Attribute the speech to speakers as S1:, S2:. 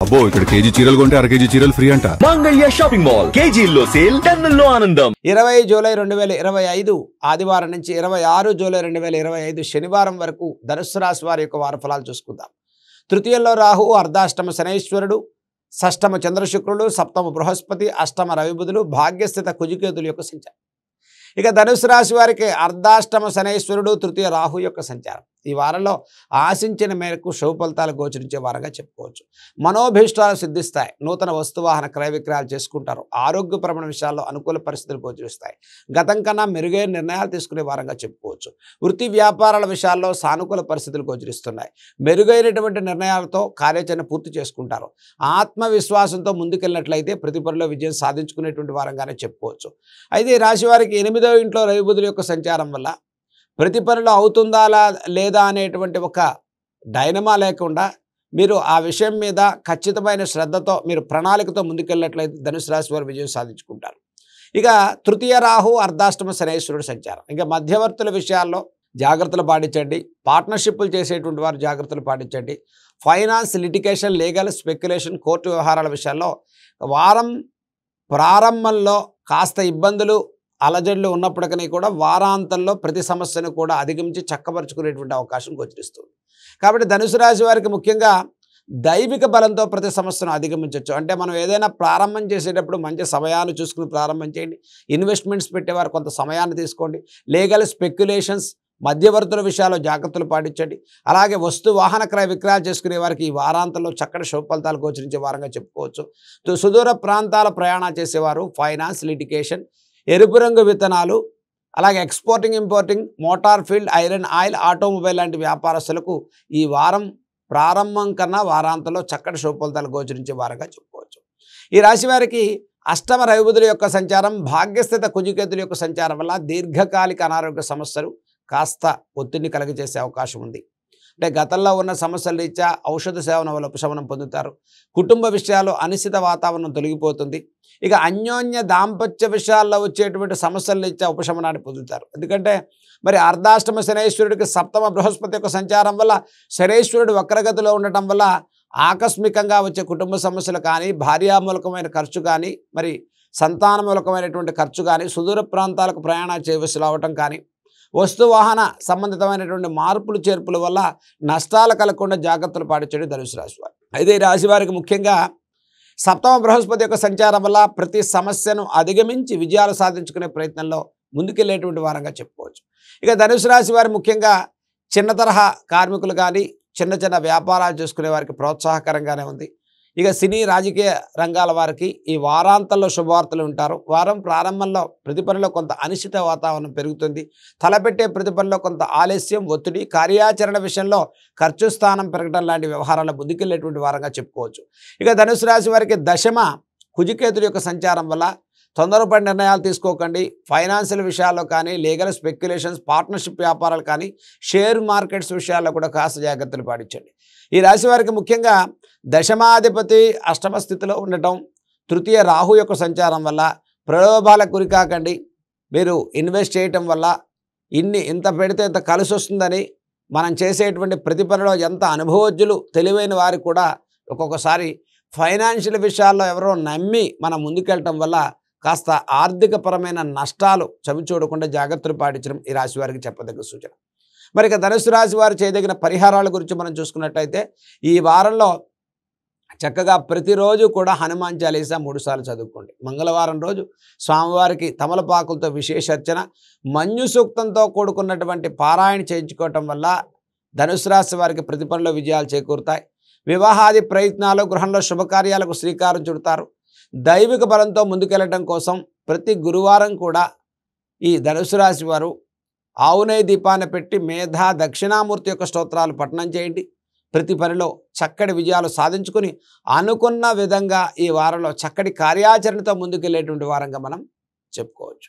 S1: అబ్బో ఇక్కడ కేజీ చీరలు కొంటే అర కేజీ చీరలు ఫ్రీ అంట.
S2: మంగళ్య షాపింగ్ మాల్ కేజీల్లో సేల్, టన్నుల్లో ఆనందం.
S3: 20 జూలై 2025 ఆదివారం నుంచి 26 జూలై 2025 శనివారం వరకు ధనుస్సు రాశి వారి యొక్క వార ఫలాలు చూసుకుందాం. తృతీయంలో రాహు, అర్ధాష్టమ శనైశ్వరుడు, షష్టమ చంద్రశుక్రుడు, సప్తమ బృహస్పతి, అష్టమ రవిబుధులు, భాగ్యస్థిత కుజకేతుల యొక్క సంచారం. ఇక ధనుసు రాశి వారికి అర్ధాష్టమ శనైశ్వరుడు, తృతీయ రాహు యొక్క సంచారం. ఈ వారంలో ఆశించిన మేరకు శుభ ఫలితాలు గోచరించే వారంగా చెప్పుకోవచ్చు. మనోభీష్టాలు సిద్ధిస్తాయి. నూతన వస్తువాహన క్రయ విక్రయాలు చేసుకుంటారు. ఆరోగ్యపరమైన విషయాల్లో అనుకూల పరిస్థితులు గోచరిస్తాయి. గతం కన్నా మెరుగైన నిర్ణయాలు తీసుకునే వారంగా చెప్పుకోవచ్చు. వృత్తి వ్యాపారాల విషయాల్లో సానుకూల పరిస్థితులు గోచరిస్తున్నాయి. మెరుగైనటువంటి నిర్ణయాలతో కార్యాచరణ పూర్తి చేసుకుంటారు. ఆత్మవిశ్వాసంతో ముందుకెళ్ళినట్లయితే ప్రతి పనిలో విజయం సాధించుకునేటువంటి వారంగానే చెప్పుకోవచ్చు. అయితే ఈ రాశి వారికి 8వ ఇంట్లో రవిబుధుల యొక్క సంచారం వల్ల ప్రతి పనిలో అవుతుందా లేదా అనేటువంటి ఒక డైనమా లేకుండా మీరు ఆ విషయం మీద ఖచ్చితమైన శ్రద్ధతో మీరు ప్రణాళికతో ముందుకెళ్ళినట్లయితే ధనుసు రాశి వారు విజయం సాధించుకుంటారు. ఇక తృతీయ రాహు, అర్ధాష్టమ శనైశ్వరుడు సంచారం. ఇంకా మధ్యవర్తుల విషయాల్లో జాగ్రత్తలు పాటించండి. పార్ట్నర్షిప్లు చేసేటువంటి వారు జాగ్రత్తలు పాటించండి. Finance, litigation, legal, speculation, court వ్యవహారాల విషయాల్లో వారం ప్రారంభంలో కాస్త ఇబ్బందులు, అలజడులు ఉన్నప్పటికీ కూడా వారాంతంలో ప్రతి సమస్యను కూడా అధిగమించి చక్కబరుచుకునేటువంటి అవకాశం గోచరిస్తుంది. కాబట్టి ధనుసు రాశి వారికి ముఖ్యంగా దైవిక బలంతో ప్రతి సమస్యను అధిగమించవచ్చు. అంటే మనం ఏదైనా ప్రారంభం చేసేటప్పుడు మంచి సమయాన్ని చూసుకుని ప్రారంభం చేయండి. ఇన్వెస్ట్మెంట్స్ పెట్టేవారు కొంత సమయాన్ని తీసుకోండి. లీగల్, స్పెక్యులేషన్స్, మధ్యవర్తుల విషయాల్లో జాగ్రత్తలు పాటించండి. అలాగే వస్తు వాహన క్రయ విక్రయాలు చేసుకునే వారికి ఈ వారాంతంలో చక్కటి శుభ ఫలితాలు గోచరించే వారంగా చెప్పుకోవచ్చు. సుదూర ప్రాంతాల ప్రయాణాలు చేసేవారు ఫైనాన్స్, లిటిగేషన్, ఎరుపు రంగు విత్తనాలు, అలాగే exporting, importing, motor field, iron, oil, automobile లాంటి వ్యాపారస్తులకు ఈ వారం ప్రారంభం కన్నా వారాంతంలో చక్కటి శుభ ఫలితాలు గోచరించే వారంగా చెప్పుకోవచ్చు. ఈ రాశి వారికి అష్టమ రవిబుధుల యొక్క సంచారం, భాగ్యస్థిత కుజకేతుల యొక్క సంచారం వల్ల దీర్ఘకాలిక అనారోగ్య సమస్యలు కాస్త ఒత్తిడిని కలిగజేసే అవకాశం ఉంది. అంటే గతంలో ఉన్న సమస్యల రీత్యా ఔషధ సేవన వల్ల ఉపశమనం పొందుతారు. కుటుంబ విషయాలు అనిశ్చిత వాతావరణం తొలగిపోతుంది. ఇక అన్యోన్య దాంపత్య విషయాల్లో వచ్చేటువంటి సమస్యల రీత్యా ఉపశమనాన్ని పొందుతారు. ఎందుకంటే మరి అర్ధాష్టమ శనైశ్వరుడికి సప్తమ బృహస్పతి యొక్క సంచారం వల్ల శనైశ్వరుడు వక్రగతిలో ఉండటం వల్ల ఆకస్మికంగా వచ్చే కుటుంబ సమస్యలు కానీ, భార్యామూలకమైన ఖర్చు కానీ, మరి సంతానమూలకమైనటువంటి ఖర్చు కానీ, సుదూర ప్రాంతాలకు ప్రయాణాలు చేయవలసి రావటం కానీ, వస్తు వాహన సంబంధితమైనటువంటి మార్పులు చేర్పుల వల్ల నష్టాలు కలగకుండా జాగ్రత్తలు పాటించండి ధనుసు రాశి వారు. అయితే ఈ రాశి వారికి ముఖ్యంగా సప్తమ బృహస్పతి యొక్క సంచారం వల్ల ప్రతి సమస్యను అధిగమించి విజయాలు సాధించుకునే ప్రయత్నంలో ముందుకెళ్ళేటువంటి వారంగా చెప్పుకోవచ్చు. ఇక ధనుసు రాశి వారు ముఖ్యంగా చిన్న తరహా కార్మికులు కానీ, చిన్న చిన్న వ్యాపారాలు చేసుకునే వారికి ప్రోత్సాహకరంగానే ఉంది. ఇక సినీ, రాజకీయ రంగాల వారికి ఈ వారాంతంలో శుభవార్తలు ఉంటారు. వారం ప్రారంభంలో ప్రతి పనిలో కొంత అనిశ్చిత వాతావరణం పెరుగుతుంది. తలపెట్టే ప్రతి పనిలో కొంత ఆలస్యం, ఒత్తిడి, కార్యాచరణ విషయంలో ఖర్చు స్థానం పెరగడం లాంటి వ్యవహారాల ముందుకెళ్ళేటువంటి వారంగా చెప్పుకోవచ్చు. ఇక ధనుసు రాశి వారికి దశమ కుజకేతుల యొక్క సంచారం వల్ల తొందరపడి నిర్ణయాలు తీసుకోకండి. ఫైనాన్షియల్ విషయాల్లో కానీ, లీగల్, స్పెక్యులేషన్స్, పార్ట్నర్షిప్ వ్యాపారాలు కానీ, షేర్ మార్కెట్స్ విషయాల్లో కూడా కాస్త జాగ్రత్తలు పాటించండి. ఈ రాశి వారికి ముఖ్యంగా దశమాధిపతి అష్టమ స్థితిలో ఉండటం, తృతీయ రాహు యొక్క సంచారం వల్ల ప్రలోభాలకు గురికాకండి. మీరు ఇన్వెస్ట్ చేయటం వల్ల ఇంత పెడితే ఇంత కలిసి వస్తుందని మనం చేసేటువంటి ప్రతి పనిలో ఎంత అనుభవజ్ఞులు, తెలివైన వారికి కూడా ఒక్కొక్కసారి ఫైనాన్షియల్ విషయాల్లో ఎవరో నమ్మి మనం ముందుకెళ్ళటం వల్ల కాస్త ఆర్థికపరమైన నష్టాలు చవిచూడకుండా జాగ్రత్తలు పాటించడం ఈ రాశి వారికి చెప్పదగ్గ సూచన. మరి ఇక ధనుసు రాశి వారు చేయదగిన పరిహారాల గురించి మనం చూసుకున్నట్టయితే ఈ వారంలో చక్కగా ప్రతిరోజు కూడా హనుమాన్ చాలీసా 3 సార్లు చదువుకోండి. మంగళవారం రోజు స్వామివారికి తమలపాకులతో విశేష అర్చన, మంజు సూక్తంతో కూడుకున్నటువంటి పారాయణ చేయించుకోవటం వల్ల ధనుసు రాశి వారికి ప్రతి పనిలో విజయాలు చేకూరుతాయి. వివాహాది ప్రయత్నాలు, గృహంలో శుభకార్యాలకు శ్రీకారం చుడతారు. దైవిక బలంతో ముందుకెళ్ళటం కోసం ప్రతి గురువారం కూడా ఈ ధనుసు రాశి వారు ఆవునేయ దీపాన్ని పెట్టి మేధా దక్షిణామూర్తి యొక్క స్తోత్రాలు పఠనం చేయండి. ప్రతి పనిలో చక్కటి విజయాలు సాధించుకుని అనుకున్న విధంగా ఈ వారంలో చక్కటి కార్యాచరణతో ముందుకెళ్ళేటువంటి వారంగా మనం చెప్పుకోవచ్చు.